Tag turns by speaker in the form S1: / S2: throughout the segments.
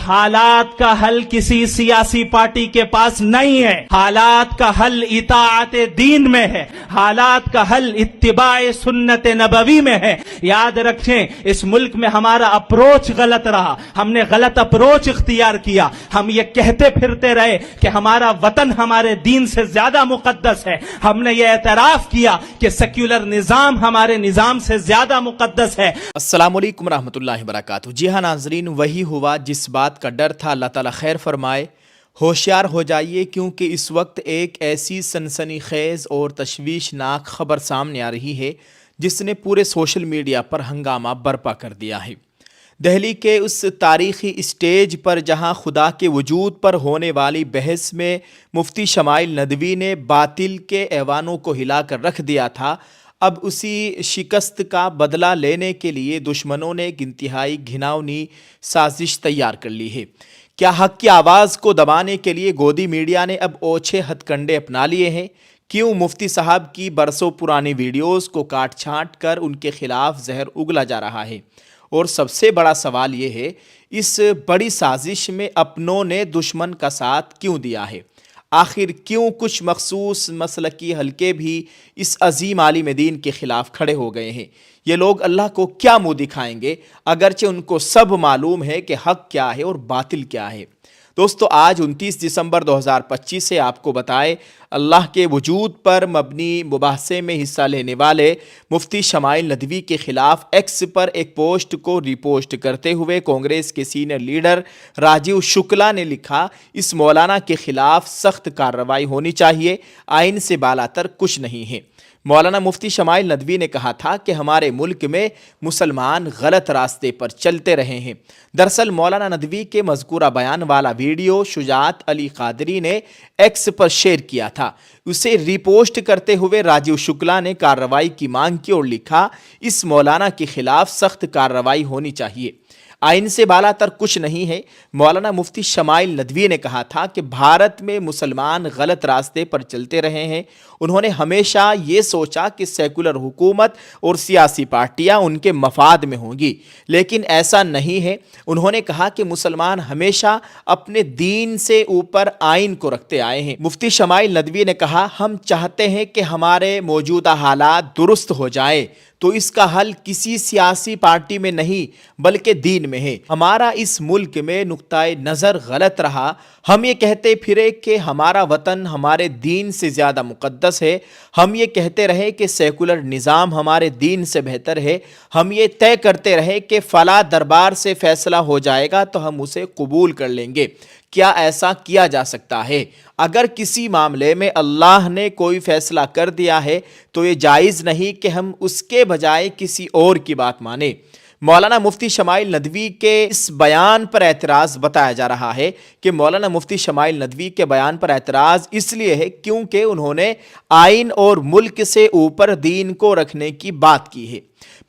S1: हालात का हल किसी सियासी पार्टी के पास नहीं है। हालात का हल इताअत दीन में है, हालात का हल इत्तिबाए सुन्नत नबवी में है। याद रखें, इस मुल्क में हमारा अप्रोच गलत रहा, हमने गलत अप्रोच इख्तियार किया। हम ये कहते फिरते रहे कि हमारा वतन हमारे दीन से ज्यादा मुकद्दस है। हमने ये एतराफ किया कि सेक्युलर निजाम हमारे निजाम से ज्यादा मुकद्दस है।
S2: अस्सलाम वालेकुम रहमतुल्लाहि व बरकातहू। जी हाँ नाजरीन, वही हुआ जिस बात का डर था। अल्लाह ताला खैर फरमाए। होशियार हो जाइए, क्योंकि इस वक्त एक ऐसी सनसनीखेज और तशवीशनाक खबर सामने आ रही है जिसने पूरे सोशल मीडिया पर हंगामा बर्पा कर दिया है। दिल्ली के उस तारीख़ी स्टेज पर जहां खुदा के वजूद पर होने वाली बहस में मुफ्ती शमाइल नदवी ने बातिल के ऐवानों को हिलाकर रख दिया था, अब उसी शिकस्त का बदला लेने के लिए दुश्मनों ने एक इंतहाई घिनौनी साजिश तैयार कर ली है। क्या हक़ की आवाज़ को दबाने के लिए गोदी मीडिया ने अब ओछे हथकंडे अपना लिए हैं? क्यों मुफ्ती साहब की बरसों पुरानी वीडियोज़ को काट छाँट कर उनके खिलाफ जहर उगला जा रहा है? और सबसे बड़ा सवाल ये है, इस बड़ी साजिश में अपनों ने दुश्मन का साथ क्यों दिया है? आखिर क्यों कुछ मखसूस मसलकी हलके भी इस अजीम आलिम दीन के खिलाफ खड़े हो गए हैं? ये लोग अल्लाह को क्या मुंह दिखाएंगे, अगरचे उनको सब मालूम है कि हक़ क्या है और बातिल क्या है। दोस्तों, आज 29 दिसंबर 2025 से आपको बताए, अल्लाह के वजूद पर मबनी मुबाहसे में हिस्सा लेने वाले मुफ्ती शमाइल नदवी के खिलाफ एक्स पर एक पोस्ट को रिपोस्ट करते हुए कांग्रेस के सीनियर लीडर राजीव शुक्ला ने लिखा, इस मौलाना के खिलाफ सख्त कार्रवाई होनी चाहिए, आइन से बालातर कुछ नहीं है। मौलाना मुफ्ती शमाइल नदवी ने कहा था कि हमारे मुल्क में मुसलमान गलत रास्ते पर चलते रहे हैं। दरअसल मौलाना नदवी के मज़कूरा बयान वाला वीडियो शुजात अली कादरी ने एक्स पर शेयर किया था। उसे रिपोस्ट करते हुए राजीव शुक्ला ने कार्रवाई की मांग की और लिखा, इस मौलाना के खिलाफ सख्त कार्रवाई होनी चाहिए, आइन से बालातर कुछ नहीं है। मौलाना मुफ्ती शमाइल नदवी ने कहा था कि भारत में मुसलमान गलत रास्ते पर चलते रहे हैं। उन्होंने हमेशा ये सोचा कि सेकुलर हुकूमत और सियासी पार्टियां उनके मफाद में होंगी, लेकिन ऐसा नहीं है। उन्होंने कहा कि मुसलमान हमेशा अपने दीन से ऊपर आइन को रखते आए हैं। मुफ्ती शमाइल नदवी ने कहा, हम चाहते हैं कि हमारे मौजूदा हालात दुरुस्त हो जाए, तो इसका हल किसी सियासी पार्टी में नहीं बल्कि दीन में है। हमारा इस मुल्क में नुक्ताए नज़र गलत रहा। हम ये कहते फिरे कि हमारा वतन हमारे दीन से ज़्यादा मुक़द्दस है। हम ये कहते रहे कि सेकुलर निज़ाम हमारे दीन से बेहतर है। हम ये तय करते रहे कि फ़ला दरबार से फ़ैसला हो जाएगा तो हम उसे कबूल कर लेंगे। क्या ऐसा किया जा सकता है? अगर किसी मामले में अल्लाह ने कोई फ़ैसला कर दिया है तो ये जायज़ नहीं कि हम उसके बजाय किसी और की बात माने। मौलाना मुफ्ती शमाइल नदवी के इस बयान पर एतराज़ बताया जा रहा है कि मौलाना मुफ्ती शमाइल नदवी के बयान पर एतराज़ इसलिए है क्योंकि उन्होंने आइन और मुल्क से ऊपर दीन को रखने की बात की है।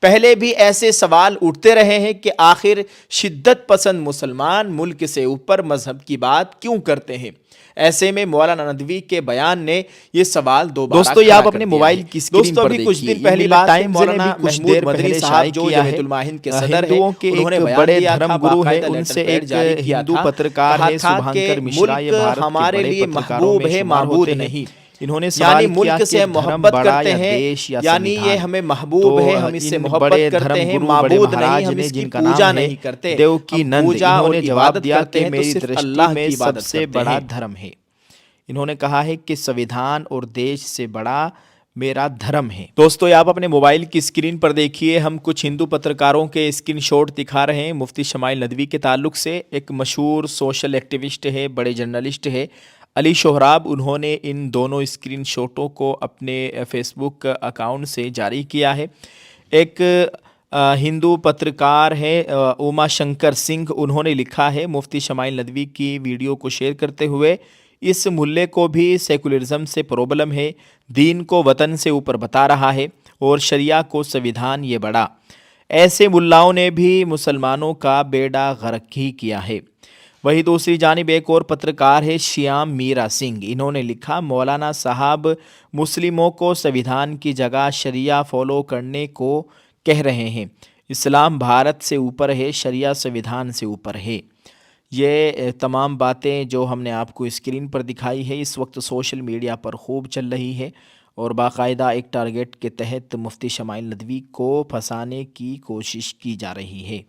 S2: पहले भी ऐसे सवाल उठते रहे हैं कि आखिर शिद्दत पसंद मुसलमान मुल्क से ऊपर मजहब की बात क्यों करते हैं। ऐसे में मौलाना नदवी के बयान ने ये सवाल दोबारा दोस्तों ये आप अपने मोबाइल की स्क्रीन पर देखिए। कुछ दिन पहली बात है, मौलाना महमूद मदनी साहब जो जमीयतुल माहिन के सदर हैं, उन्होंने बड़े धर्म गुरु है, उनसे एक हिंदू पत्रकार है शुभांकर मिश्रा, ये भारत हमारे लिए महबूब है, माबूद नहीं। इन्होंने यानी मुल्क से मोहब्बत करते हैं, यानी ये हमें महबूब है, हम इससे मोहब्बत करते हैं, माबूद नहीं, हम इसकी पूजा नहीं करते। देव की नंद इन्होंने जवाब दिया कि मेरी दृष्टि में सबसे बड़ा धर्म है। इन्होंने कहा है कि संविधान और देश से बड़ा मेरा धर्म है। दोस्तों आप अपने मोबाइल की स्क्रीन पर देखिए, हम कुछ हिंदू पत्रकारों के स्क्रीनशॉट दिखा रहे हैं मुफ्ती शमाइल नदवी के ताल्लुक से। एक मशहूर सोशल एक्टिविस्ट है, बड़े जर्नलिस्ट है अली सोहराब, उन्होंने इन दोनों स्क्रीनशॉटों को अपने फेसबुक अकाउंट से जारी किया है। एक हिंदू पत्रकार है उमा शंकर सिंह, उन्होंने लिखा है, मुफ्ती शमाइल नदवी की वीडियो को शेयर करते हुए, इस मुल्ले को भी सेकुलरिज्म से प्रॉब्लम है, दीन को वतन से ऊपर बता रहा है और शरिया को संविधान ये बड़ा। ऐसे मुल्लाओं ने भी मुसलमानों का बेड़ा गर्क ही किया है। वही दूसरी जानिब एक और पत्रकार है श्याम मीरा सिंह, इन्होंने लिखा, मौलाना साहब मुस्लिमों को संविधान की जगह शरिया फॉलो करने को कह रहे हैं। इस्लाम भारत से ऊपर है, शरिया संविधान से ऊपर है। یہ تمام باتیں جو ہم نے آپ کو اسکرین پر دکھائی ہے اس وقت سوشل میڈیا پر خوب چل رہی ہے اور باقاعدہ ایک ٹارگٹ کے تحت مفتی شمائل ندوی کو پھنسانے کی کوشش کی جا رہی ہے۔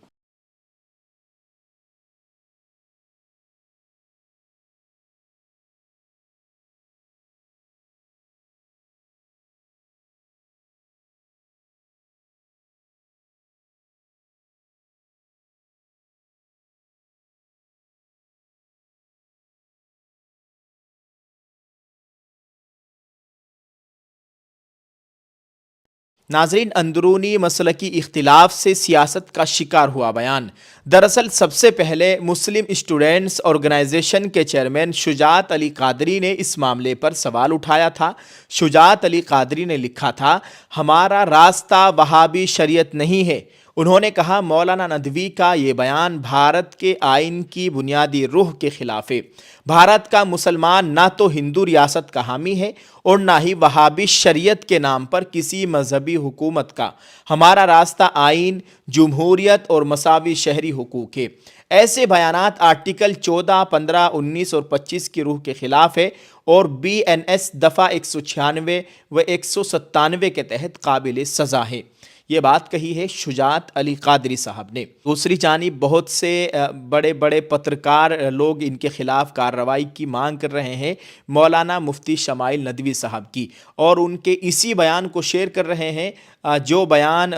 S2: ناظرین، اندرونی مسلکی اختلاف سے سیاست کا شکار ہوا بیان۔ دراصل سب سے پہلے مسلم اسٹوڈنٹس آرگنائزیشن کے چیئرمین شجاعت علی قادری نے اس معاملے پر سوال اٹھایا تھا۔ شجاعت علی قادری نے لکھا تھا، ہمارا راستہ وہابی شریعت نہیں ہے۔ انہوں نے کہا، مولانا ندوی کا یہ بیان بھارت کے آئین کی بنیادی روح کے خلاف ہے۔ بھارت کا مسلمان نہ تو ہندو ریاست کا حامی ہے اور نہ ہی وہابی شریعت کے نام پر کسی مذہبی حکومت کا۔ ہمارا راستہ آئین، جمہوریت اور مساوی شہری حقوق ہے۔ ایسے بیانات آرٹیکل 14، 15، 19 اور 25 کی روح کے خلاف ہے اور BNS دفعہ 196 و 197 کے تحت قابل سزا ہے۔ یہ بات کہی ہے شجاعت علی قادری صاحب نے۔ دوسری جانب بہت سے بڑے بڑے پترکار لوگ ان کے خلاف کارروائی کی مانگ کر رہے ہیں، مولانا مفتی شمائل ندوی صاحب کی، اور ان کے اسی بیان کو شیئر کر رہے ہیں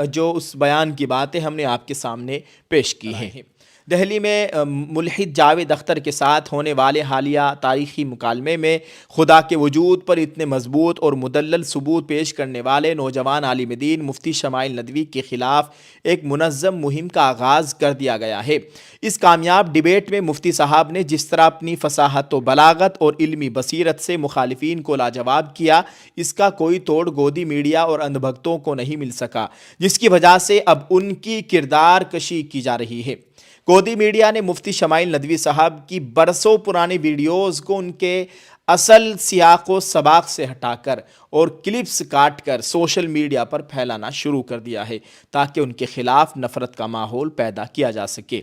S2: جو اس بیان کی باتیں ہم نے آپ کے سامنے پیش کی ہیں۔ دہلی میں ملحد جاوید اختر کے ساتھ ہونے والے حالیہ تاریخی مکالمے میں خدا کے وجود پر اتنے مضبوط اور مدلل ثبوت پیش کرنے والے نوجوان عالم دین مفتی شمائل ندوی کے خلاف ایک منظم مہم کا آغاز کر دیا گیا ہے۔ اس کامیاب ڈیبیٹ میں مفتی صاحب نے جس طرح اپنی فصاحت و بلاغت اور علمی بصیرت سے مخالفین کو لاجواب کیا، اس کا کوئی توڑ گودی میڈیا اور اندھ بھگتوں کو نہیں مل سکا، جس کی وجہ سے اب ان کی کردار کشی کی جا رہی ہے۔ گودی میڈیا نے مفتی شمائل ندوی صاحب کی برسوں پرانی ویڈیوز کو ان کے اصل سیاق و سباق سے ہٹا کر اور کلپس کاٹ کر سوشل میڈیا پر پھیلانا شروع کر دیا ہے تاکہ ان کے خلاف نفرت کا ماحول پیدا کیا جا سکے۔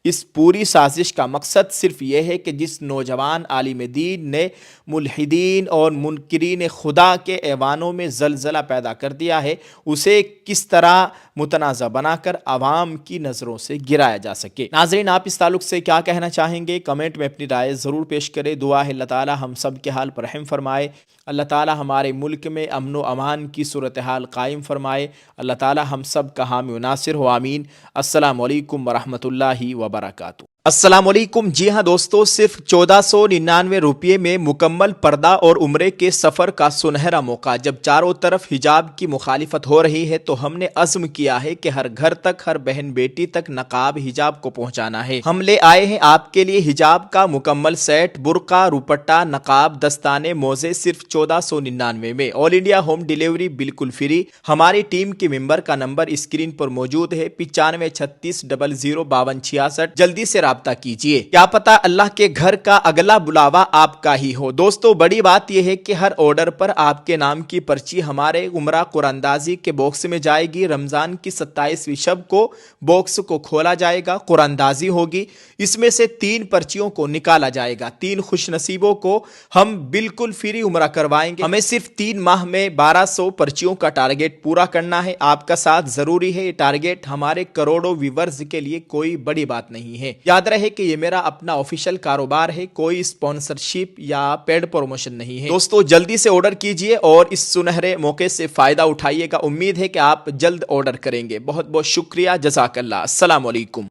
S2: اس پوری سازش کا مقصد صرف یہ ہے کہ جس نوجوان عالم دین نے ملحدین اور منکرین خدا کے ایوانوں میں زلزلہ پیدا کر دیا ہے، اسے کس طرح متنازع بنا کر عوام کی نظروں سے گرایا جا سکے۔ ناظرین، آپ اس تعلق سے کیا کہنا چاہیں گے؟ کمنٹ میں اپنی رائے ضرور پیش کریں۔ دعا ہے اللہ تعالی ہم سب کے حال پر رحم فرمائے، اللہ تعالی ہمارے ملک میں امن و امان کی صورتحال قائم فرمائے، اللہ تعالی ہم سب کا حامی و ناصر ہو، آمین۔ السلام علیکم ورحمۃ اللہ وبرکاتہ۔ السلام علیکم۔ جی ہاں دوستو، صرف 1499 روپے میں مکمل پردہ اور عمرے کے سفر کا سنہرا موقع۔ جب چاروں طرف حجاب کی مخالفت ہو رہی ہے تو ہم نے عزم کیا ہے کہ ہر گھر تک، ہر بہن بیٹی تک نقاب حجاب کو پہنچانا ہے۔ ہم لے آئے ہیں آپ کے لیے حجاب کا مکمل سیٹ، برقع، روپٹہ، نقاب، دستانے، موزے، صرف 1499 میں۔ آل انڈیا ہوم ڈیلیوری بالکل فری۔ ہماری ٹیم کے ممبر کا نمبر اسکرین پر موجود ہے، 9536005266۔ جلدی سے رابطہ کیجئے، کیا پتہ اللہ کے گھر کا اگلا بلاوا آپ کا ہی ہو۔ دوستو، بڑی بات یہ ہے کہ ہر آرڈر پر آپ کے نام کی پرچی ہمارے عمرہ قراندازی کے باکس میں جائے گی۔ رمضان کی 27ویں شب کو باکس کو کھولا جائے گا، قراندازی ہوگی، اس میں سے 3 پرچیوں کو نکالا جائے گا۔ 3 خوش نصیبوں کو ہم بالکل فری عمرہ کروائیں گے۔ ہمیں صرف 3 ماہ میں 1200 پرچیوں کا ٹارگٹ پورا کرنا ہے۔ آپ کا ساتھ ضروری ہے۔ یہ ٹارگٹ ہمارے کروڑوں ویورز کے لیے کوئی بڑی بات نہیں ہے۔ یاد رہے کہ یہ میرا اپنا آفیشیل کاروبار ہے، کوئی اسپانسرشپ یا پیڈ پروموشن نہیں ہے۔ دوستو، جلدی سے آرڈر کیجئے اور اس سنہرے موقع سے فائدہ اٹھائیے گا۔ امید ہے کہ آپ جلد آرڈر کریں گے۔ بہت بہت شکریہ، جزاک اللہ۔ السلام علیکم۔